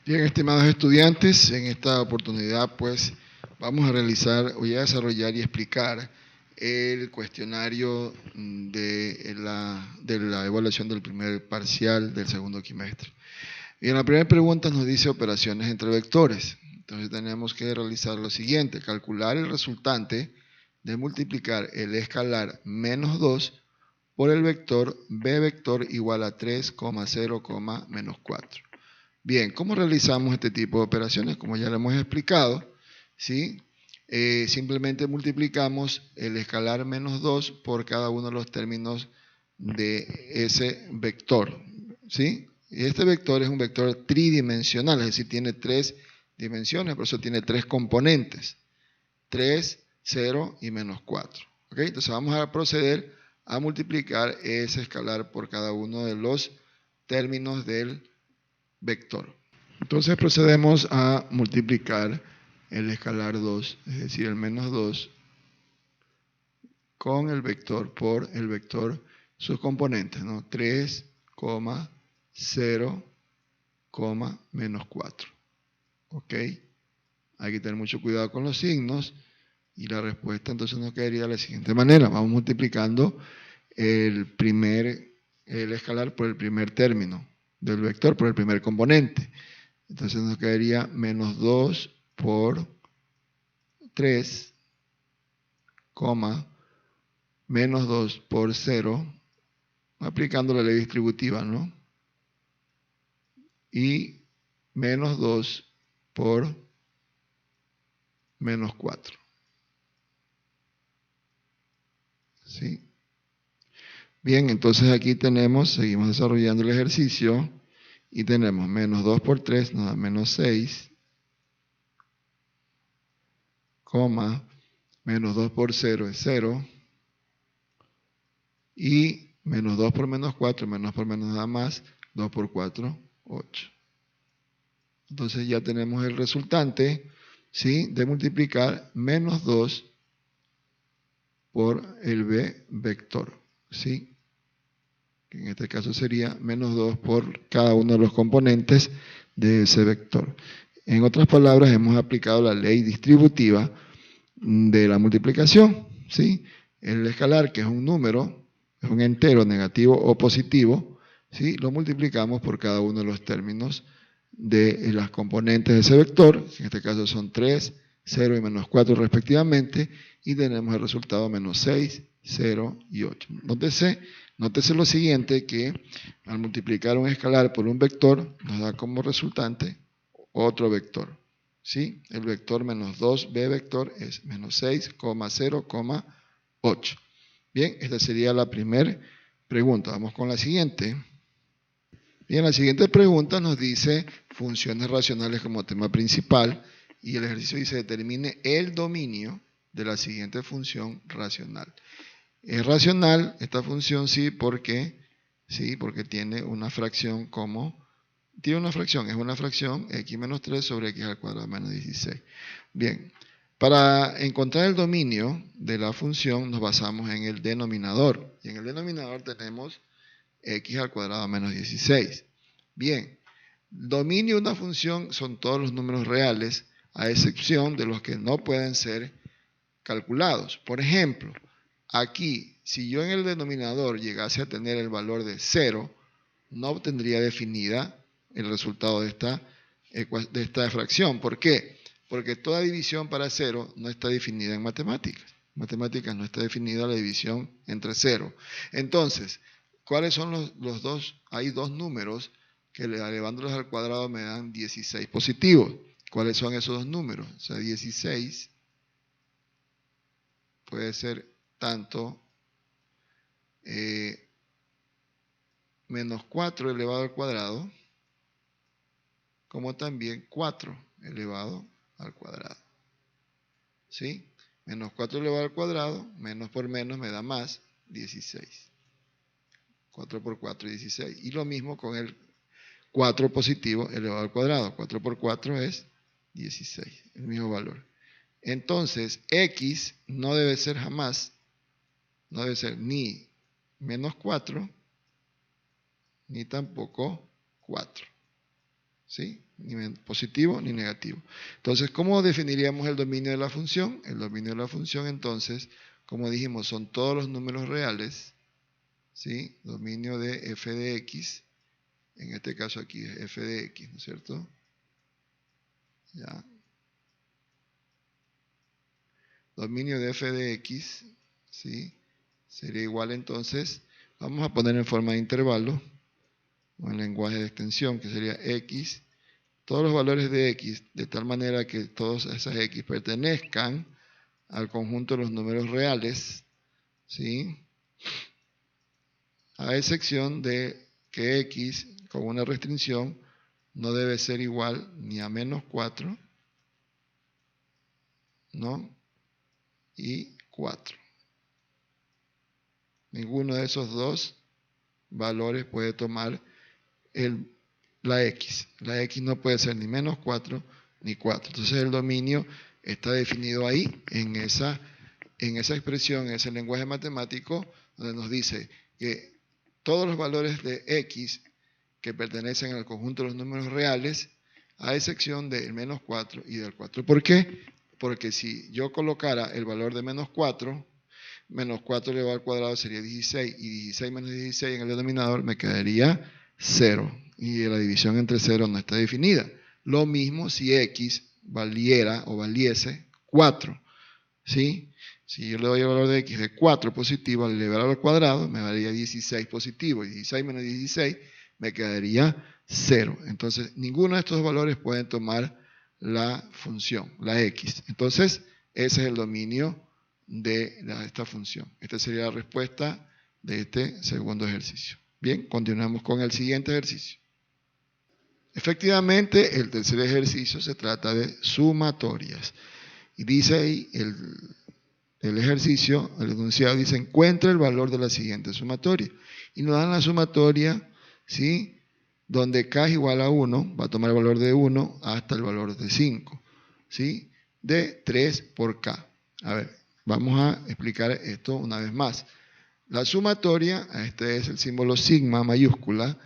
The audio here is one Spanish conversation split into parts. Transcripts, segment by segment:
Bien, estimados estudiantes, en esta oportunidad pues vamos a realizar, voy a desarrollar y explicar el cuestionario de la evaluación del primer parcial del segundo quimestre. Bien, la primera pregunta nos dice operaciones entre vectores. Entonces tenemos que realizar lo siguiente, calcular el resultante de multiplicar el escalar menos 2 por el vector b vector igual a 3, 0, menos 4. Bien, ¿cómo realizamos este tipo de operaciones? Como ya lo hemos explicado, ¿sí? Simplemente multiplicamos el escalar menos 2 por cada uno de los términos de ese vector, ¿sí? Y este vector es un vector tridimensional, es decir, tiene 3 dimensiones, por eso tiene 3 componentes, 3, 0 y menos 4. ¿Ok? Entonces vamos a proceder a multiplicar ese escalar por cada uno de los términos del vector. Entonces procedemos a multiplicar el escalar 2, es decir, el menos 2, con el vector por el vector, sus componentes, ¿no? 3, 0, menos 4. ¿Ok? Hay que tener mucho cuidado con los signos y la respuesta entonces nos quedaría de la siguiente manera. Vamos multiplicando el escalar por el primer término del vector, por el primer componente. Entonces nos quedaría menos 2 por 3, menos 2 por 0, aplicando la ley distributiva, ¿no? Y menos 2 por menos 4. ¿Sí? Bien, entonces aquí seguimos desarrollando el ejercicio y tenemos menos 2 por 3 nos da menos 6, menos 2 por 0 es 0, y menos 2 por menos 4, menos por menos da más, 2 por 4, 8. Entonces ya tenemos el resultante, ¿sí?, de multiplicar menos 2 por el b vector, ¿sí? Que en este caso sería menos 2 por cada uno de los componentes de ese vector. En otras palabras, hemos aplicado la ley distributiva de la multiplicación, ¿sí? El escalar, que es un número, es un entero negativo o positivo, ¿sí?, lo multiplicamos por cada uno de los términos de las componentes de ese vector, en este caso son 3, 0 y menos 4 respectivamente, y tenemos el resultado menos 6, 0 y 8. Nótese lo siguiente, que al multiplicar un escalar por un vector, nos da como resultante otro vector, ¿sí? El vector menos 2b vector es menos 6, 0, 8. Bien, esta sería la primera pregunta. Vamos con la siguiente. Bien, la siguiente pregunta nos dice funciones racionales como tema principal y el ejercicio dice determine el dominio de la siguiente función racional. Es racional esta función, sí, porque tiene una fracción es una fracción x menos 3 sobre x al cuadrado menos 16. Bien, para encontrar el dominio de la función nos basamos en el denominador. Y en el denominador tenemos x al cuadrado menos 16. Bien, dominio de una función son todos los números reales, a excepción de los que no pueden ser calculados. Por ejemplo, aquí, si yo en el denominador llegase a tener el valor de 0, no obtendría definida el resultado de esta fracción. ¿Por qué? Porque toda división para 0 no está definida en matemáticas. En matemáticas no está definida la división entre 0. Entonces, ¿cuáles son los dos? Hay dos números que elevándolos al cuadrado me dan 16 positivos. ¿Cuáles son esos dos números? O sea, 16 puede ser tanto menos 4 elevado al cuadrado, como también 4 elevado al cuadrado. ¿Sí? Menos 4 elevado al cuadrado, menos por menos me da más, 16. 4 por 4, 16. Y lo mismo con el 4 positivo elevado al cuadrado. 4 por 4 es 16, el mismo valor. Entonces, x no debe ser jamás, no debe ser ni menos 4, ni tampoco 4. ¿Sí? ni positivo ni negativo. Entonces, ¿cómo definiríamos el dominio de la función? El dominio de la función, entonces, como dijimos, son todos los números reales, ¿sí? Dominio de f de x, en este caso aquí es f de x, ¿no es cierto? Ya. Dominio de f de x, ¿sí? Sería igual entonces, vamos a poner en forma de intervalo, o en lenguaje de extensión, que sería x, todos los valores de x, de tal manera que todas esas x pertenezcan al conjunto de los números reales, ¿sí? A excepción de que x, con una restricción, no debe ser igual ni a menos 4, ¿no? Y 4. Ninguno de esos dos valores puede tomar la x. La x no puede ser ni menos 4 ni 4. Entonces el dominio está definido ahí, en esa expresión, en ese lenguaje matemático, donde nos dice que todos los valores de x que pertenecen al conjunto de los números reales, a excepción del menos 4 y del 4. ¿Por qué? Porque si yo colocara el valor de menos 4 elevado al cuadrado sería 16, y 16 menos 16 en el denominador me quedaría 0, y la división entre 0 no está definida. Lo mismo si x valiera o valiese 4, ¿sí? Si yo le doy el valor de x de 4 positivo al elevar al cuadrado, me daría 16 positivo, y 16 menos 16 me quedaría 0. Entonces, ninguno de estos valores pueden tomar la función, la x. Entonces, ese es el dominio de esta función. Esta sería la respuesta de este segundo ejercicio. Bien, continuamos con el siguiente ejercicio. Efectivamente, el tercer ejercicio se trata de sumatorias. Y dice ahí el ejercicio, el enunciado dice, encuentra el valor de la siguiente sumatoria. Y nos dan la sumatoria, ¿sí? Donde k es igual a 1, va a tomar el valor de 1 hasta el valor de 5, ¿sí? De 3 por k. A ver, vamos a explicar esto una vez más. La sumatoria, este es el símbolo sigma mayúscula,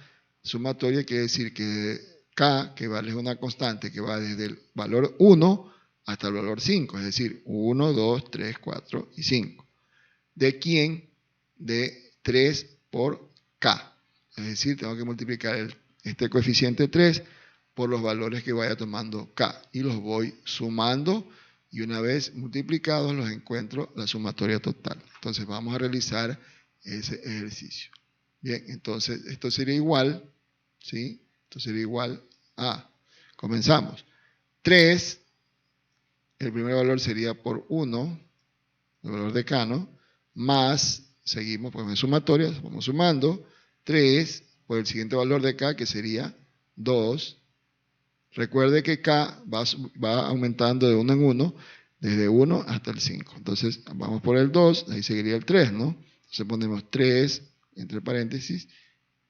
sumatoria quiere decir que k, que vale una constante que va desde el valor 1 hasta el valor 5, es decir, 1, 2, 3, 4 y 5. ¿De quién? De 3 por k. Es decir, tengo que multiplicar este coeficiente 3 por los valores que vaya tomando k. Y los voy sumando, y una vez multiplicados los encuentro la sumatoria total. Entonces vamos a realizar ese ejercicio. Bien, entonces esto sería igual, ¿sí? Esto sería igual a, comenzamos, 3, el primer valor sería por 1, el valor de k, ¿no? Más, seguimos pues en sumatoria, vamos sumando, 3 por el siguiente valor de k, que sería 2. Recuerde que k va aumentando de 1 en 1, desde 1 hasta el 5. Entonces, vamos por el 2, ahí seguiría el 3, ¿no? Entonces ponemos 3, entre paréntesis,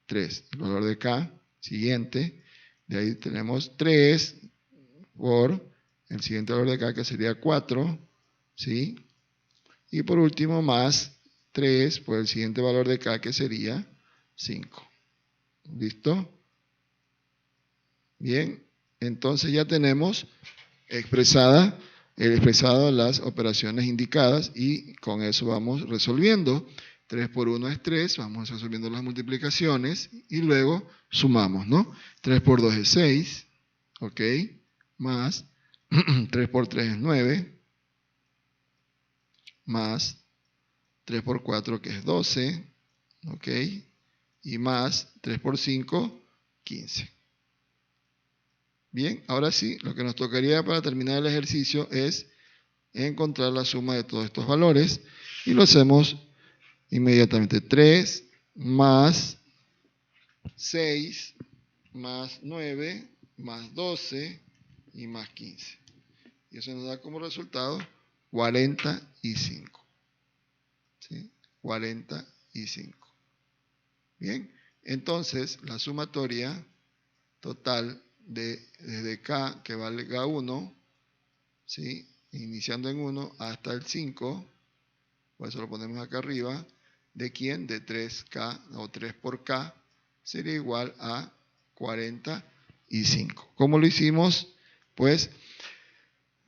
3. El valor de k, siguiente, de ahí tenemos 3 por el siguiente valor de k, que sería 4, ¿sí? Y por último, más 3 por el siguiente valor de k, que sería 5. ¿Listo? Bien, entonces ya tenemos expresado las operaciones indicadas, y con eso vamos resolviendo. 3 por 1 es 3, vamos resolviendo las multiplicaciones y luego sumamos, ¿no? 3 por 2 es 6, ¿ok? Más 3 por 3 es 9, más 3 por 4, que es 12, ¿ok? Y más 3 por 5, 15. Bien, ahora sí, lo que nos tocaría para terminar el ejercicio es encontrar la suma de todos estos valores, y lo hacemos inmediatamente. 3 más 6 más 9 más 12 y más 15. Y eso nos da como resultado 45. ¿Sí? 45. Bien, entonces la sumatoria total desde k, que vale k1, ¿sí? Iniciando en 1 hasta el 5, por eso lo ponemos acá arriba, ¿de quién? De 3k o 3 por k, sería igual a 45. y 5. ¿Cómo lo hicimos? Pues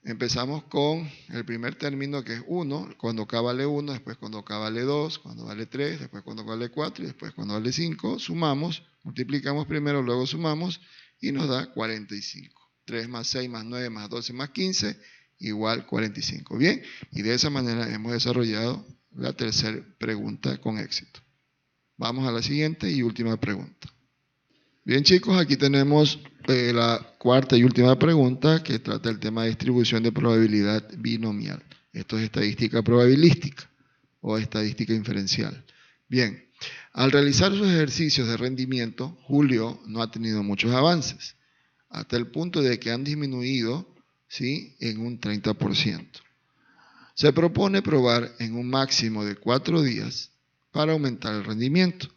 empezamos con el primer término, que es 1, cuando K vale 1, después cuando K vale 2, cuando vale 3, después cuando vale 4 y después cuando vale 5. Sumamos, multiplicamos primero, luego sumamos y nos da 45. 3 más 6 más 9 más 12 más 15 igual 45. Bien, y de esa manera hemos desarrollado la tercera pregunta con éxito. Vamos a la siguiente y última pregunta. Bien, chicos, aquí tenemos la cuarta y última pregunta que trata el tema de distribución de probabilidad binomial. Esto es estadística probabilística o estadística inferencial. Bien, al realizar sus ejercicios de rendimiento, Julio no ha tenido muchos avances, hasta el punto de que han disminuido, ¿sí?, en un 30%. Se propone probar en un máximo de 4 días para aumentar el rendimiento,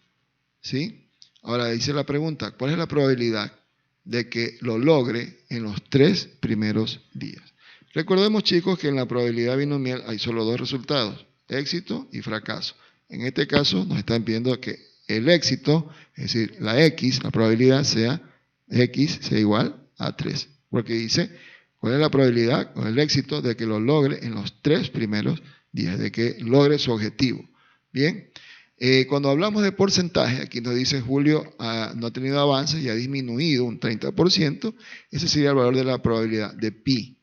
¿sí? Ahora dice la pregunta, ¿cuál es la probabilidad de que lo logre en los 3 primeros días? Recordemos, chicos, que en la probabilidad binomial hay solo 2 resultados, éxito y fracaso. En este caso nos están pidiendo que el éxito, es decir, la X, la probabilidad sea X sea igual a 3. Porque dice, ¿cuál es la probabilidad o el éxito de que lo logre en los 3 primeros días, de que logre su objetivo? Bien. Cuando hablamos de porcentaje, aquí nos dice Julio no ha tenido avances y ha disminuido un 30%, ese sería el valor de la probabilidad de pi,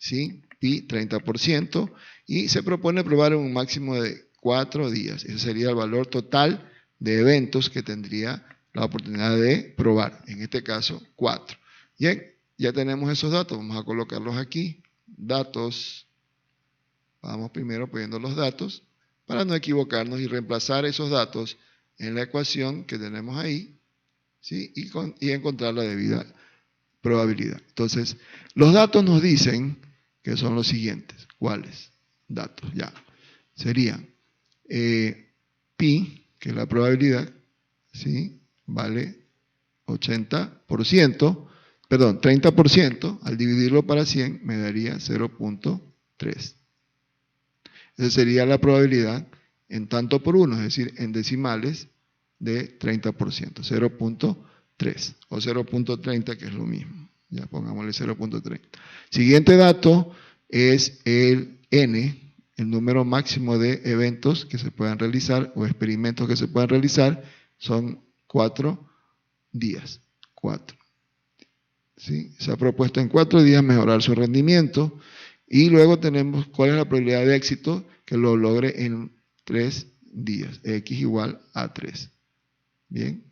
¿sí? Pi 30%, y se propone probar en un máximo de 4 días. Ese sería el valor total de eventos que tendría la oportunidad de probar, en este caso 4. Bien, ya tenemos esos datos, vamos a colocarlos aquí, datos, vamos primero poniendo los datos, para no equivocarnos y reemplazar esos datos en la ecuación que tenemos ahí, ¿sí? y encontrar la debida probabilidad. Entonces, los datos nos dicen que son los siguientes. ¿Cuáles? Datos, ya. Serían pi, que es la probabilidad, ¿sí?, vale 80%, perdón, 30%, al dividirlo para 100 me daría 0.3. Esa sería la probabilidad en tanto por 1, es decir, en decimales de 30%, 0.3 o 0.30, que es lo mismo. Ya pongámosle 0.30. Siguiente dato es el n, el número máximo de eventos que se puedan realizar o experimentos que se puedan realizar, son 4 días. 4. ¿Sí? Se ha propuesto en 4 días mejorar su rendimiento. Y luego tenemos cuál es la probabilidad de éxito que lo logre en 3 días. X igual a 3. Bien.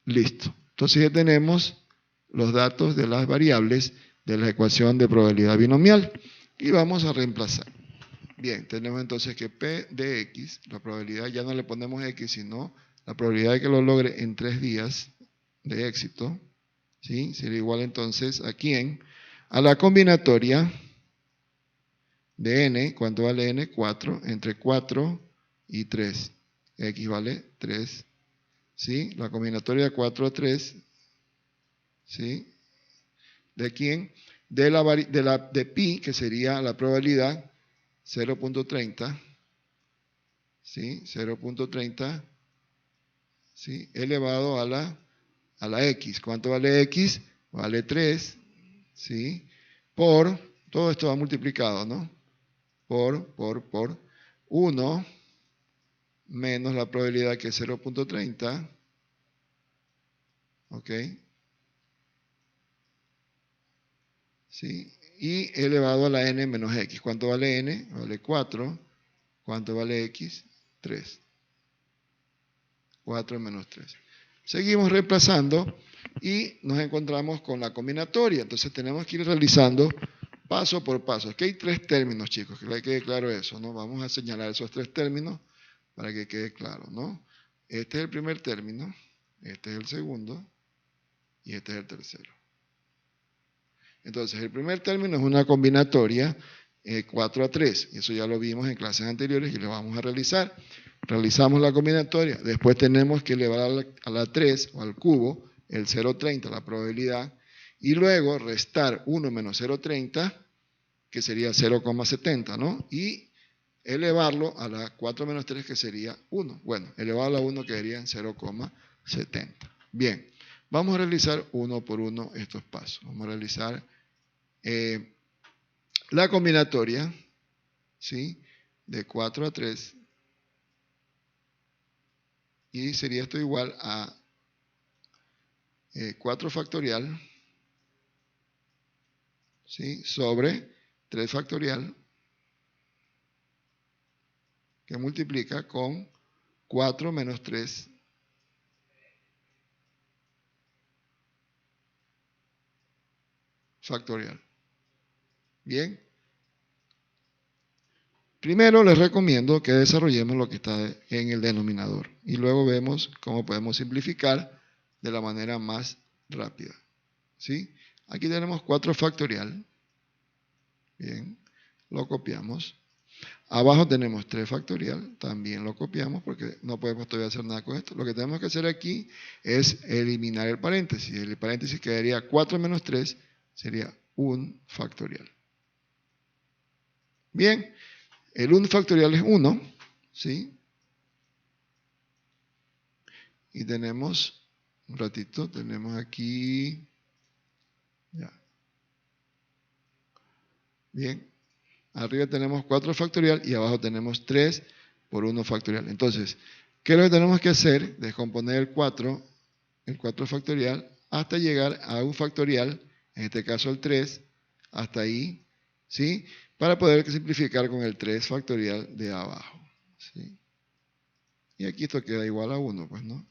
Listo. Entonces ya tenemos los datos de las variables de la ecuación de probabilidad binomial. Y vamos a reemplazar. Bien, tenemos entonces que P de X, la probabilidad, ya no le ponemos X, sino la probabilidad de que lo logre en 3 días de éxito, ¿sí?, sería igual entonces a quién, a la combinatoria de n. ¿Cuánto vale n? 4, entre 4 y 3. X vale 3. ¿Sí? La combinatoria de 4 a 3. ¿Sí? ¿De quién? De pi, que sería la probabilidad 0.30. ¿Sí? 0.30. ¿Sí? Elevado a la x. ¿Cuánto vale x? Vale 3. ¿Sí? Por, todo esto va multiplicado, ¿no? Por 1 menos la probabilidad que es 0.30, ¿ok? ¿Sí? Y elevado a la n menos x. ¿Cuánto vale n? Vale 4. ¿Cuánto vale x? 3. 4 menos 3. Seguimos reemplazando y nos encontramos con la combinatoria. Entonces tenemos que ir realizando paso por paso. Aquí hay 3 términos, chicos, que le quede claro eso, ¿no? Vamos a señalar esos 3 términos para que quede claro, ¿no? Este es el primer término, este es el segundo y este es el tercero. Entonces, el primer término es una combinatoria 4 a 3. Eso ya lo vimos en clases anteriores y lo vamos a realizar. Realizamos la combinatoria. Después tenemos que elevar a la 3 o al cubo el 0.30, la probabilidad. Y luego restar 1 menos 0.30, que sería 0,70, ¿no? Y elevarlo a la 4 menos 3, que sería 1. Bueno, elevado a la 1 quedaría en 0,70. Bien. Vamos a realizar uno por uno estos pasos. Vamos a realizar la combinatoria, ¿sí?, de 4 a 3. Y sería esto igual a 4 factorial, ¿sí?, sobre 3 factorial, que multiplica con 4 menos 3 factorial. Bien. Primero les recomiendo que desarrollemos lo que está en el denominador y luego vemos cómo podemos simplificar de la manera más rápida. ¿Sí? Aquí tenemos 4 factorial. Bien, lo copiamos. Abajo tenemos 3 factorial, también lo copiamos porque no podemos todavía hacer nada con esto. Lo que tenemos que hacer aquí es eliminar el paréntesis. El paréntesis quedaría 4 menos 3, sería 1 factorial. Bien, el 1 factorial es 1, ¿sí? Y tenemos, un ratito, tenemos aquí, ya. Bien, arriba tenemos 4 factorial y abajo tenemos 3 por 1 factorial. Entonces, ¿qué es lo que tenemos que hacer? Descomponer el 4 factorial, hasta llegar a un factorial, en este caso el 3, hasta ahí, ¿sí?, para poder simplificar con el 3 factorial de abajo, ¿sí? Y aquí esto queda igual a 1, pues, ¿no?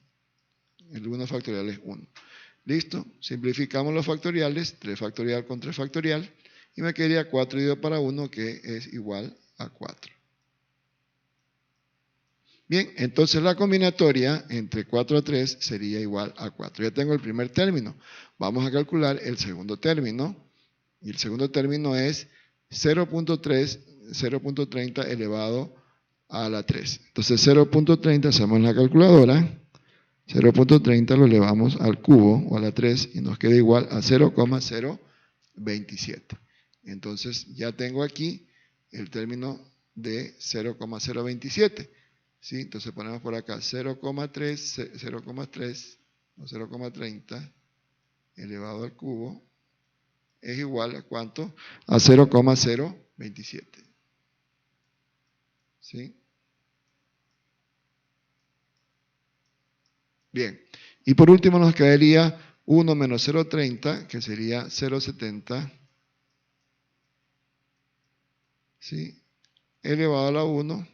El 1 factorial es 1. ¿Listo? Simplificamos los factoriales, 3 factorial con 3 factorial, y me quedaría 4 dividido para 1, que es igual a 4. Bien, entonces la combinatoria entre 4 a 3 sería igual a 4. Ya tengo el primer término. Vamos a calcular el segundo término. Y el segundo término es 0.30 elevado a la 3. Entonces 0.30 hacemos la calculadora. 0.30 lo elevamos al cubo o a la 3 y nos queda igual a 0,027. Entonces ya tengo aquí el término de 0,027. ¿Sí? Entonces ponemos por acá 0,30 elevado al cubo es igual a ¿cuánto? A 0,027. ¿Sí? Bien. Y por último nos quedaría 1 menos 0,30, que sería 0,70. ¿Sí? Elevado a la 1.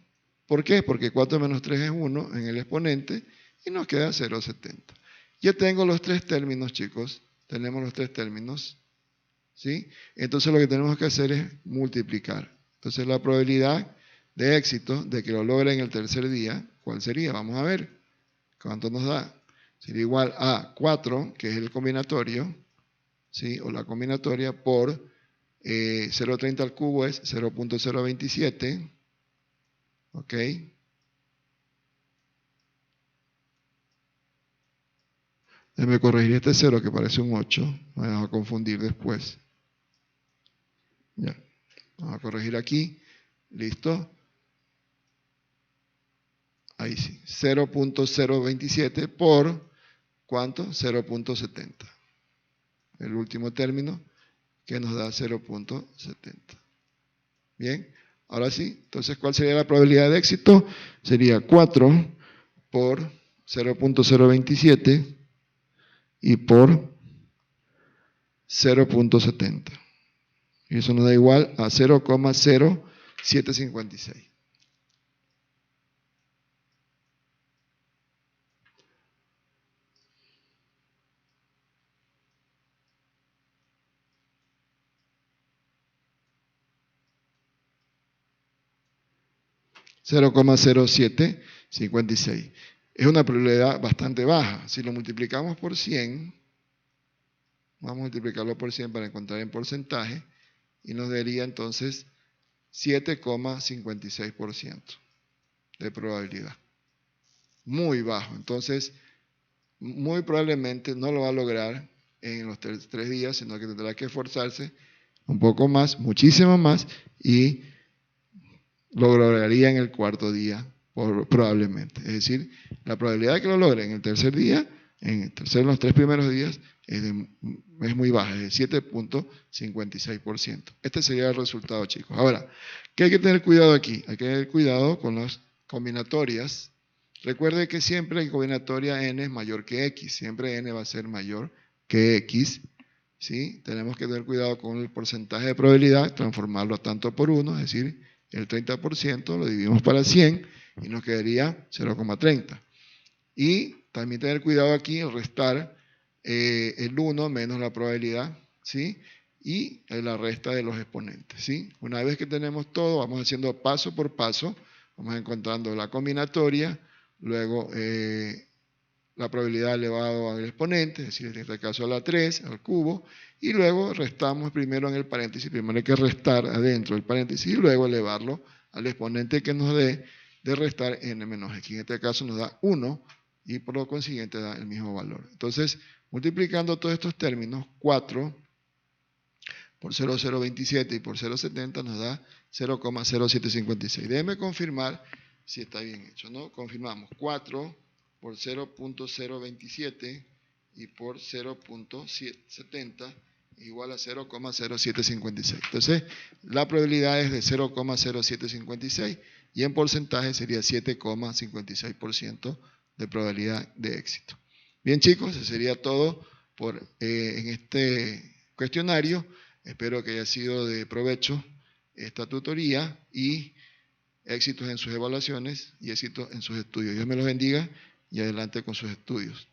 ¿Por qué? Porque 4 menos 3 es 1 en el exponente y nos queda 0,70. Ya tengo los 3 términos, chicos. Tenemos los 3 términos. ¿Sí? Entonces lo que tenemos que hacer es multiplicar. Entonces la probabilidad de éxito de que lo logren el tercer día, ¿cuál sería? Vamos a ver. ¿Cuánto nos da? Sería igual a 4, que es el combinatorio, ¿sí?, o la combinatoria, por 0,30 al cubo es 0.027. ¿Ok? Déjame corregir este 0 que parece un 8. Me vas a confundir después. Ya. Vamos a corregir aquí. ¿Listo? Ahí sí. 0.027 por, ¿cuánto? 0.70. El último término que nos da 0.70. Bien. Ahora sí. Entonces, ¿cuál sería la probabilidad de éxito? Sería 4 por 0.027 y por 0.70. Y eso nos da igual a 0,0756. (0,0756) Es una probabilidad bastante baja. Si lo multiplicamos por 100, vamos a multiplicarlo por 100 para encontrar en porcentaje, y nos daría entonces 7,56% de probabilidad. Muy bajo. Entonces, muy probablemente no lo va a lograr en los 3 días, sino que tendrá que esforzarse un poco más, muchísimo más, y lo lograría en el cuarto día, probablemente. Es decir, la probabilidad de que lo logre en el tercer día en los 3 primeros días es muy baja, es de 7.56%. Este sería el resultado, chicos. Ahora, ¿qué hay que tener cuidado aquí? Hay que tener cuidado con las combinatorias. Recuerde que siempre en combinatoria n es mayor que x, siempre n va a ser mayor que x, ¿sí? Tenemos que tener cuidado con el porcentaje de probabilidad, transformarlo tanto por 1, es decir, el 30% lo dividimos para 100 y nos quedaría 0,30. Y también tener cuidado aquí en restar el 1 menos la probabilidad, ¿sí? Y la resta de los exponentes, ¿sí? Una vez que tenemos todo, vamos haciendo paso por paso, vamos encontrando la combinatoria, luego la probabilidad elevado al exponente, es decir, en este caso a la 3, al cubo, y luego restamos primero en el paréntesis, primero hay que restar adentro del paréntesis y luego elevarlo al exponente que nos dé de restar n menos x. En este caso nos da 1 y por lo consiguiente da el mismo valor. Entonces, multiplicando todos estos términos, 4 por 0,027 y por 0,70 nos da 0,0756. Déjenme confirmar si está bien hecho, ¿no? Confirmamos 4 por 0.027 y por 0.70 igual a 0,0756. Entonces, la probabilidad es de 0,0756 y en porcentaje sería 7,56% de probabilidad de éxito. Bien, chicos, eso sería todo en este cuestionario. Espero que haya sido de provecho esta tutoría y éxitos en sus evaluaciones y éxitos en sus estudios. Dios me los bendiga y adelante con sus estudios.